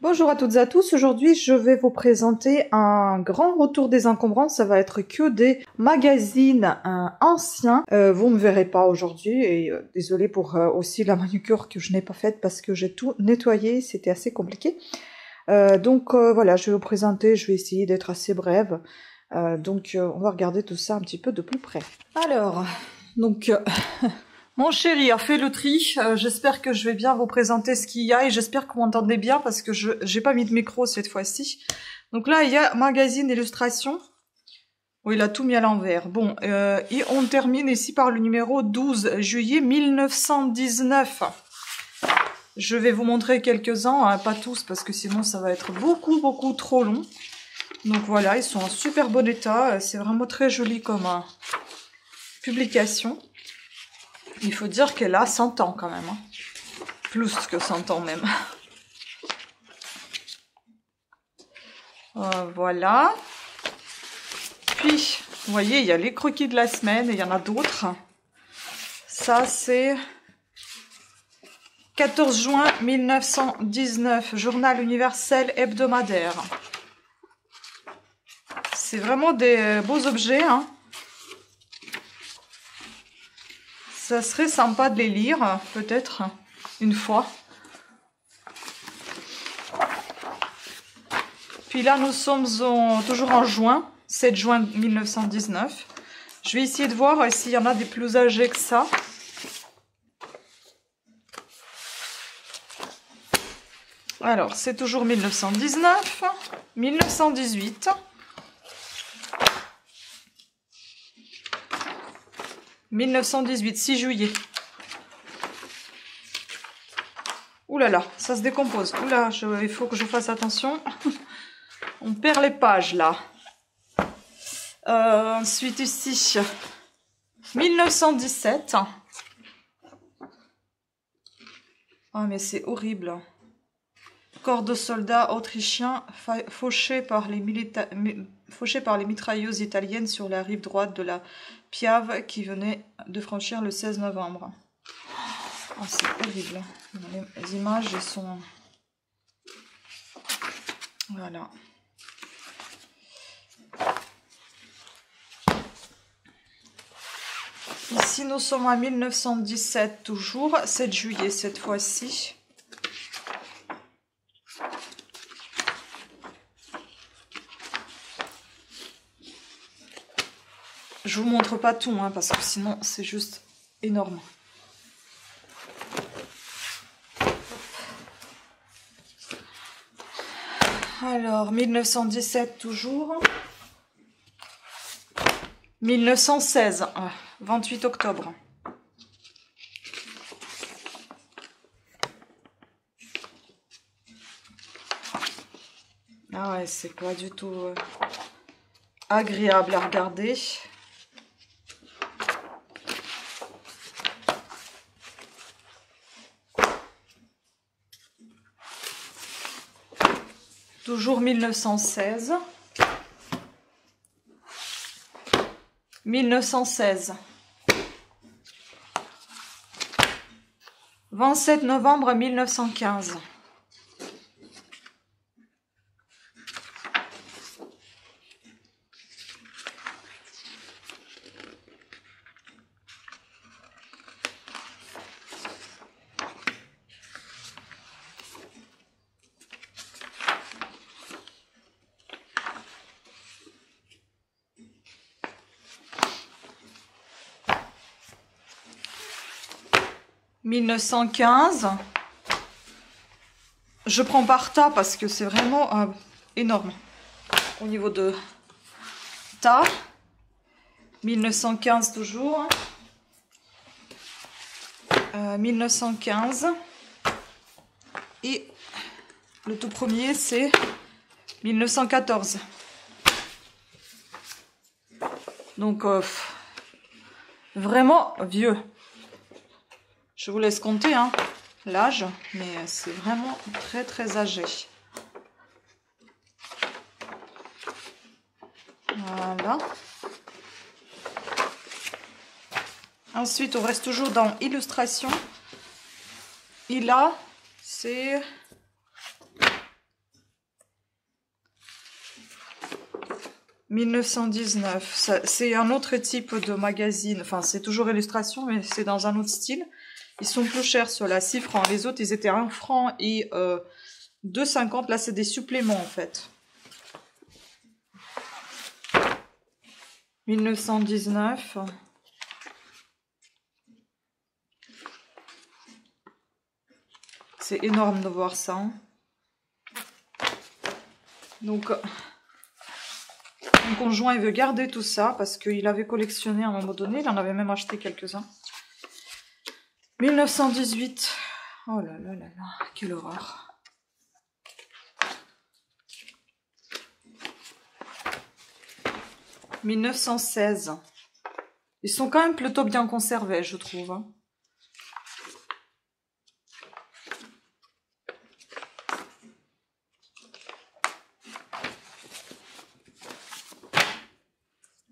Bonjour à toutes et à tous, aujourd'hui je vais vous présenter un grand retour des encombrances, ça va être que des magazines anciens. Vous ne me verrez pas aujourd'hui et désolée pour aussi la manucure que je n'ai pas faite parce que j'ai tout nettoyé, c'était assez compliqué. Voilà, je vais vous présenter, je vais essayer d'être assez brève. On va regarder tout ça un petit peu de plus près. Alors, mon chéri a fait le tri, j'espère que je vais bien vous présenter ce qu'il y a et j'espère que vous m'entendez bien parce que je n'ai pas mis de micro cette fois-ci. Donc là, il y a magazine illustration. Oui, il a tout mis à l'envers. Bon, et on termine ici par le numéro 12 juillet 1919. Je vais vous montrer quelques-uns, hein, pas tous parce que sinon ça va être beaucoup trop long. Donc voilà, ils sont en super bon état, c'est vraiment très joli comme publication. Il faut dire qu'elle a 100 ans quand même, hein. Plus que 100 ans même. Voilà. Puis, vous voyez, il y a les croquis de la semaine et il y en a d'autres. Ça, c'est 14 juin 1919, journal universel hebdomadaire. C'est vraiment des beaux objets, hein. Ça serait sympa de les lire, peut-être, une fois. Puis là, nous sommes toujours en juin, 7 juin 1919. Je vais essayer de voir s'il y en a des plus âgés que ça. Alors, c'est toujours 1919, 1918. « 1918, 6 juillet. Ouh là là, ça se décompose. Ouh là, il faut que je fasse attention. On perd les pages là. Ensuite ici, 1917. Oh mais c'est horrible. Corps de soldats autrichiens fauchés par les mitrailleuses italiennes sur la rive droite de la Piave qui venait de franchir le 16 novembre. Oh, c'est horrible. Les images elles sont... Voilà. Ici, nous sommes en 1917 toujours, 7 juillet cette fois-ci. Je vous montre pas tout, hein, parce que sinon c'est juste énorme. Alors, 1917 toujours. 1916, 28 octobre. Ah ouais, c'est pas du tout agréable à regarder. Toujours 1916. 1916. 27 novembre 1915. « 1915. Je prends par tas parce que c'est vraiment énorme au niveau de tas. 1915 toujours. 1915. Et le tout premier, c'est 1914. Donc, vraiment vieux. Je vous laisse compter hein, l'âge, mais c'est vraiment très âgé. Voilà. Ensuite, on reste toujours dans illustration. Et là, c'est 1919. C'est un autre type de magazine. Enfin, c'est toujours illustration, mais c'est dans un autre style. Ils sont plus chers, ceux-là, 6 francs. Les autres, ils étaient 1 franc et 2,50. Là, c'est des suppléments, en fait. 1919. C'est énorme de voir ça. Hein. Donc, mon conjoint, il veut garder tout ça parce qu'il avait collectionné à un moment donné. Il en avait même acheté quelques-uns. 1918. Oh là là là là, quelle horreur. « 1916. Ils sont quand même plutôt bien conservés, je trouve. Hein.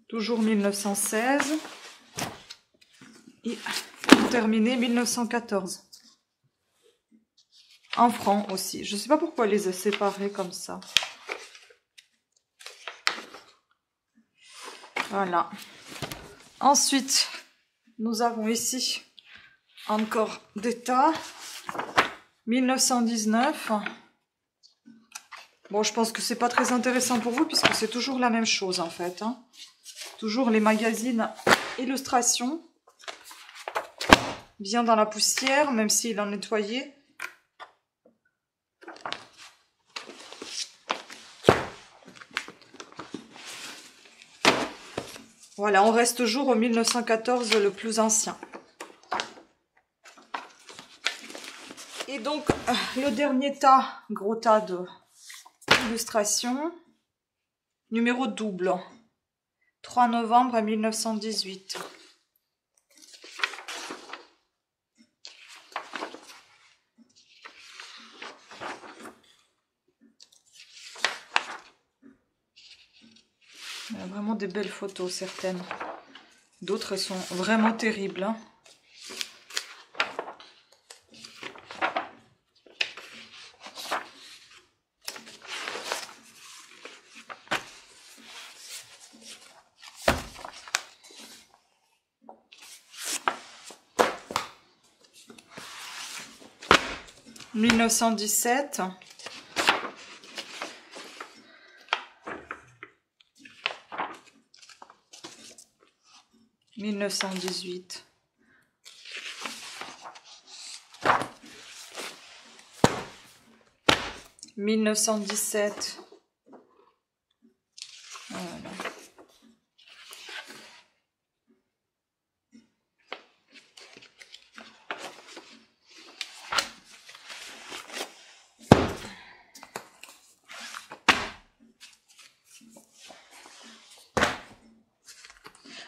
Toujours 1916. Et pour terminer, 1914. En francs aussi. Je ne sais pas pourquoi ils les a séparés comme ça. Voilà. Ensuite, nous avons ici encore des tas. 1919. Bon, je pense que c'est pas très intéressant pour vous puisque c'est toujours la même chose en fait. Hein. Toujours les magazines illustrations. Bien dans la poussière, même s'il en nettoyé. Voilà, on reste toujours au 1914, le plus ancien. Et donc, le dernier tas, gros tas d'illustrations, numéro double, 3 novembre 1918. Il y a vraiment des belles photos, certaines. D'autres sont vraiment terribles. Hein. « 1917 » 1918. « 1917. » Voilà.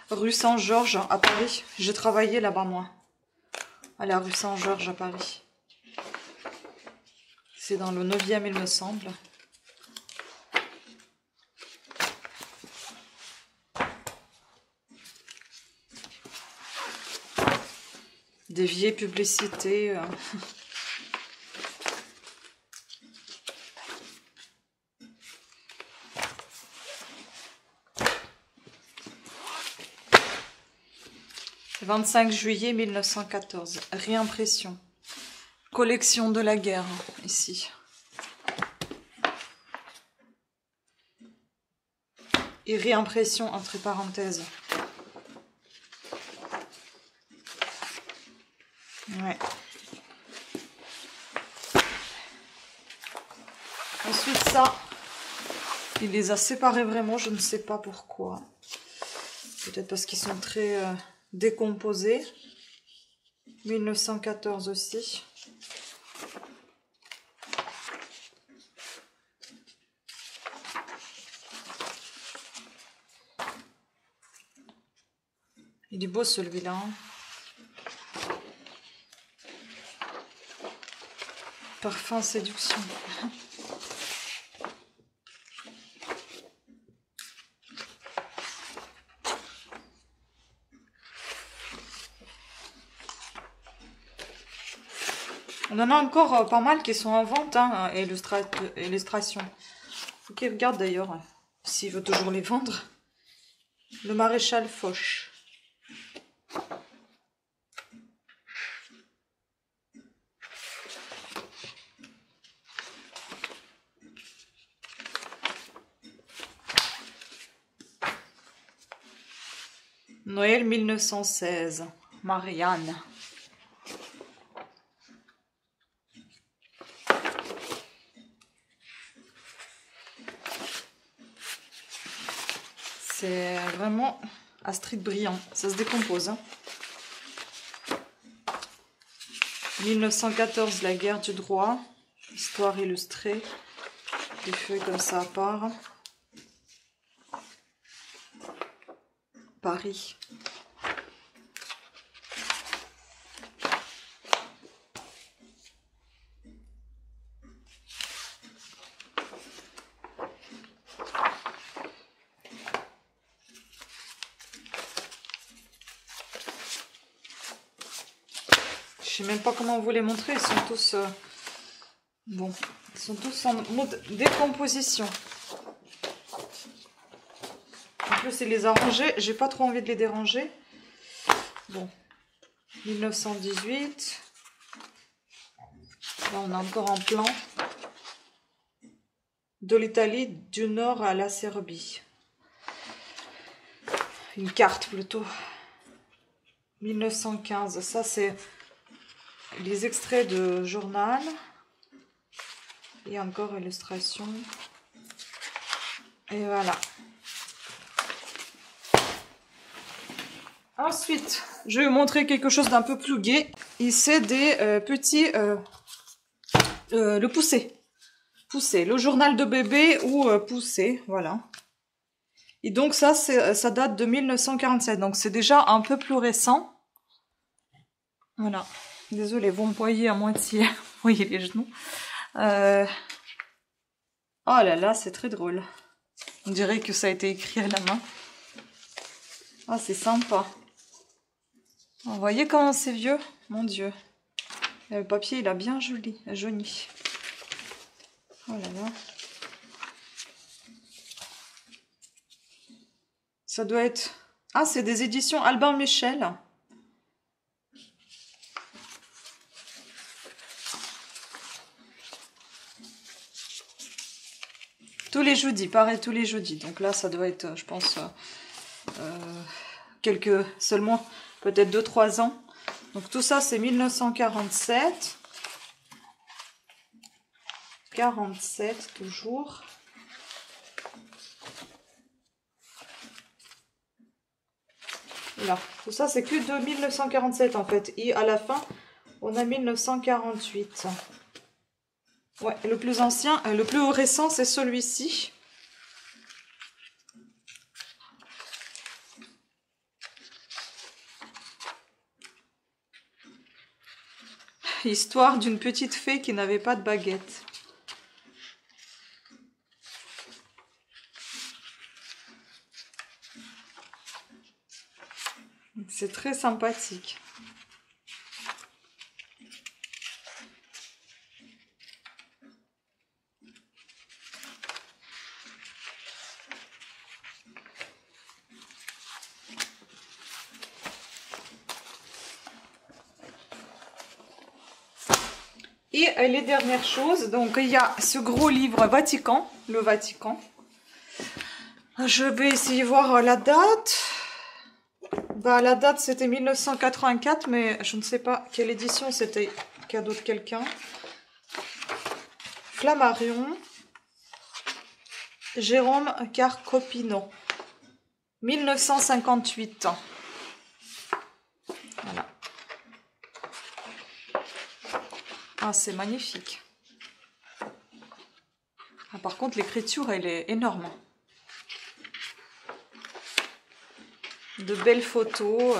Rue Saint-Georges à Paris. J'ai travaillé là-bas, moi. À la rue Saint-Georges à Paris. C'est dans le 9e, il me semble. Des vieilles publicités. « 25 juillet 1914. Réimpression. Collection de la guerre, ici. Et réimpression entre parenthèses. Ouais. Ensuite, ça, il les a séparés vraiment, je ne sais pas pourquoi. Peut-être parce qu'ils sont très décomposés. 1914 aussi. Il est beau celui-là. Hein. Parfum séduction. On en a encore pas mal qui sont en vente, hein, illustration. Faut qu'ils regardent d'ailleurs. s'il veut toujours les vendre. Le Maréchal Foch. Noël 1916. Marianne. C'est vraiment Astrid Briand. Ça se décompose. Hein. 1914, la guerre du droit. Histoire illustrée. Des feuilles comme ça à part. Paris. Je sais même pas comment vous les montrer, ils sont tous bon, ils sont tous en mode décomposition. En plus, il les a rangés, j'ai pas trop envie de les déranger. Bon, 1918. Là, on est encore en plan. De l'Italie du Nord à la Serbie. Une carte plutôt. 1915, ça c'est les extraits de journal. Et encore illustration. Et voilà. Ensuite, je vais vous montrer quelque chose d'un peu plus gai. Et c'est des petits... le Poussé. Poussé. Le journal de bébé ou Poussé. Voilà. Et donc ça date de 1947. Donc c'est déjà un peu plus récent. Voilà. Désolée, vous me voyez à moitié. Vous voyez les genoux. Oh là là, c'est très drôle. On dirait que ça a été écrit à la main. Ah, c'est sympa. Vous voyez comment c'est vieux? Mon Dieu. Et le papier, il a bien jauni. Oh là là. Ça doit être... Ah, c'est des éditions Albin Michel. Tous les jeudis, pareil, tous les jeudis. Donc là, ça doit être, je pense, seulement, peut-être 2-3 ans. Donc tout ça, c'est 1947. 47, toujours. Là, tout ça, c'est que de 1947, en fait. Et à la fin, on a 1948. Ouais, le plus ancien, le plus récent, c'est celui-ci. Histoire d'une petite fée qui n'avait pas de baguette. C'est très sympathique. Et les dernières choses, donc il y a ce gros livre Vatican, le Vatican. Je vais essayer de voir la date. Bah, la date c'était 1984, mais je ne sais pas quelle édition c'était, cadeau de quelqu'un. Flammarion, Jérôme Carcopino, 1958. Voilà. Ah, c'est magnifique. Ah, par contre, l'écriture, elle est énorme. De belles photos.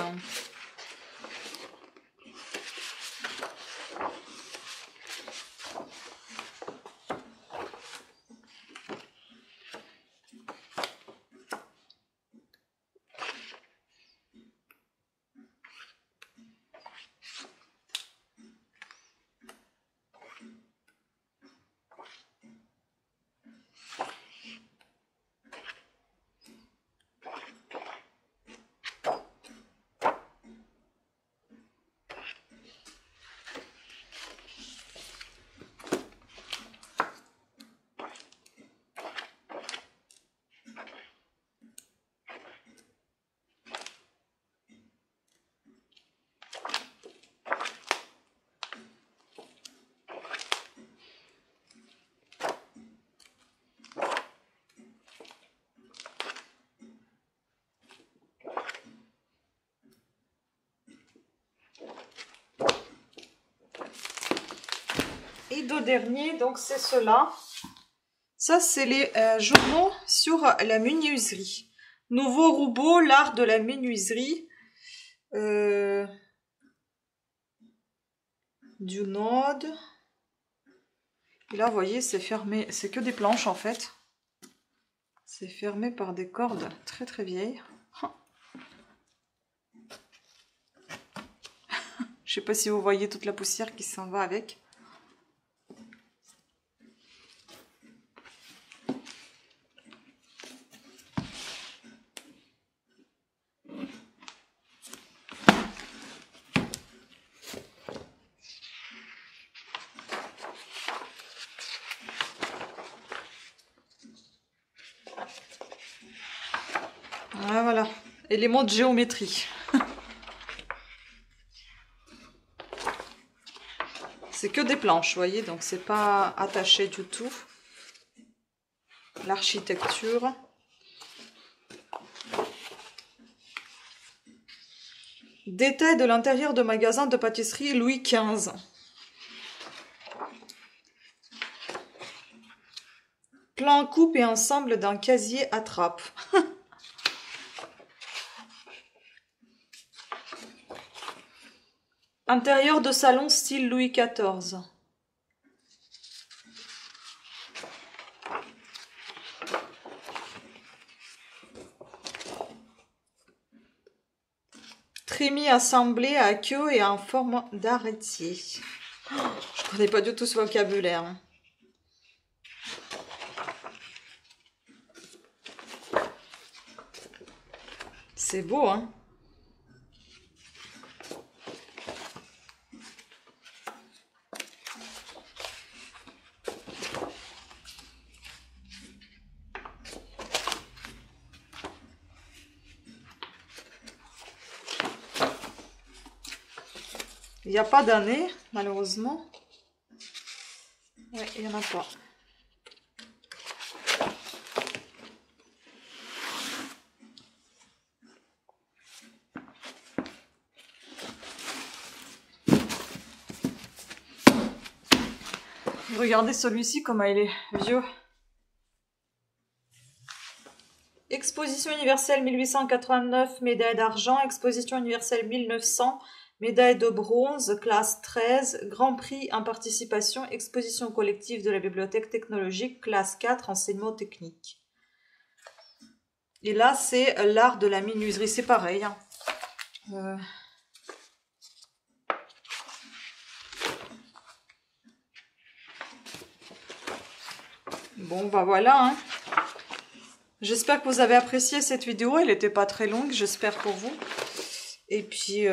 deux derniers, donc c'est ceux-là. Ça, c'est les journaux sur la menuiserie. Nouveau robot, l'art de la menuiserie. Du Node. Et là, vous voyez, c'est fermé. C'est que des planches, en fait. C'est fermé par des cordes très très vieilles. Je sais pas si vous voyez toute la poussière qui s'en va avec. Voilà, éléments de géométrie. C'est que des planches, vous voyez, donc c'est pas attaché du tout. L'architecture. Détail de l'intérieur de magasin de pâtisserie Louis XV. Plan coupe et ensemble d'un casier à trappe. Intérieur de salon style Louis XIV. Trémies assemblées à queue et en forme d'arrêtier. Je ne connais pas du tout ce vocabulaire. C'est beau, hein? Il n'y a pas d'année, malheureusement. Oui, il n'y en a pas. Regardez celui-ci, comment il est vieux. Exposition universelle 1889, médaille d'argent. Exposition universelle 1900, médaille de bronze, classe 13. Grand prix en participation, exposition collective de la bibliothèque technologique, classe 4, enseignement technique. Et là, c'est l'art de la menuiserie, c'est pareil. Hein. Bon, bah voilà. Hein. J'espère que vous avez apprécié cette vidéo. Elle n'était pas très longue, j'espère pour vous. Et puis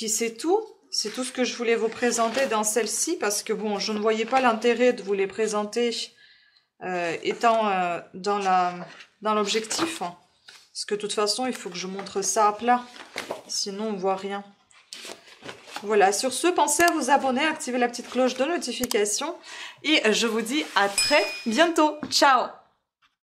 c'est tout. C'est tout ce que je voulais vous présenter dans celle-ci. Parce que bon, je ne voyais pas l'intérêt de vous les présenter étant dans l'objectif. Parce que de toute façon, il faut que je montre ça à plat. Sinon, on ne voit rien. Voilà, sur ce, pensez à vous abonner, à activer la petite cloche de notification. Et je vous dis à très bientôt. Ciao!